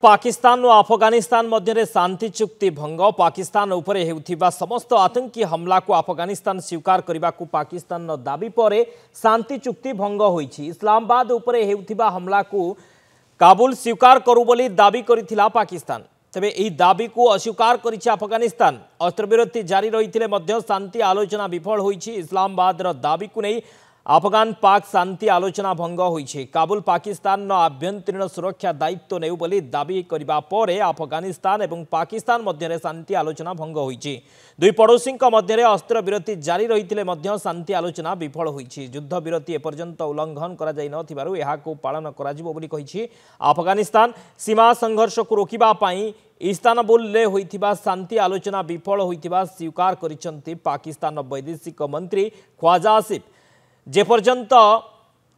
पाकिस्तान और अफगानिस्तान मध्य शांति चुक्ति भंग पाकिस्तान उपरे हेउथिबा समस्त आतंकी हमला को अफगानिस्तान स्वीकार करने को पाकिस्तान दाबी पर शांति चुक्ति भंग होईछि। इस्लामाबाद उपरे हेउथिबा हमला को काबुल स्वीकार करू बोली दाबी करिथिला पाकिस्तान। तेबे एही दाबी को अस्वीकार करिछि अफगानिस्तान। अस्त्रविरति जारी रहिथिले मध्य शांति आलोचना विफल होईछि। इस्लामाबाद दाबी को नहीं अफगान पाक शांति आलोचना भंग होईछि। काबुल पाकिस्तान आभ्यंतरीण सुरक्षा दायित्व नेउ बोली दाबी करिबा परे अफगानिस्तान एवं पाकिस्तान मध्य शांति आलोचना भंग होईछि। दुई पड़ोसी मध्य अस्त्रविरति जारी रहिथिले मध्य शांति आलोचना विफल होईछि। युद्ध विरति एपर्यंत उल्लंघन करा जाई नथिबारु एहाको पालन कराजिबो बोली कहिछि अफगानिस्तान। सीमा संघर्ष को रोकिबा पई इस्तानबुल ले होइथिबा शांति आलोचना विफल होइथिबा स्वीकार करिसंती पाकिस्तान वैदेशिक मंत्री ख्वाजा आसिफ। जेपर्यंत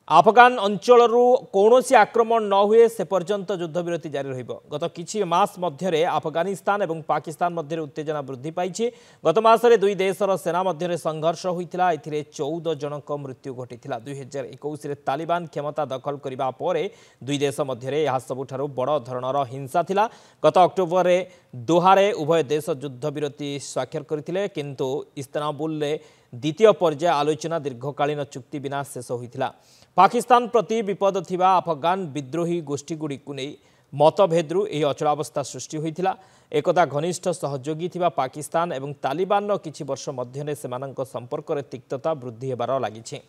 अफगान अंचल कौन आक्रमण न हुए से पर्यंत युद्धविरति जारी रहिबो। गत किछि मास मध्य अफगानिस्तान और पाकिस्तान मध्य उत्तेजना वृद्धि पाई। गत मासरे दुई देशर सेना मध्य संघर्ष होइतिला। एथिरे 14 जनक मृत्यु घटिथिला। 2021 तालिबान क्षमता दखल करिबा परे दुई देश मध्य यह सबुठारु बड़ धरणर हिंसा थिला। गत अक्टोबर दोहारे उभय देश युद्धविरति स्वाक्षर करथिले, किंतु इस्तानबुल द्वितीय पर्याय आलोचना दीर्घकालीन चुक्ति बिना शेष होइतिला। पाकिस्तान प्रति विपद थिबा अफगान विद्रोही गोष्ठी गुड़िक नहीं मतभेदरू यह अचलावस्था सृष्टि होइतिला। एकदा घनिष्ठ सहयोगी थिबा पाकिस्तान एवं तालिबान किछि वर्ष मध्य सेमानंक संपर्क रे तिक्तता वृद्धि हेबार लागिछि।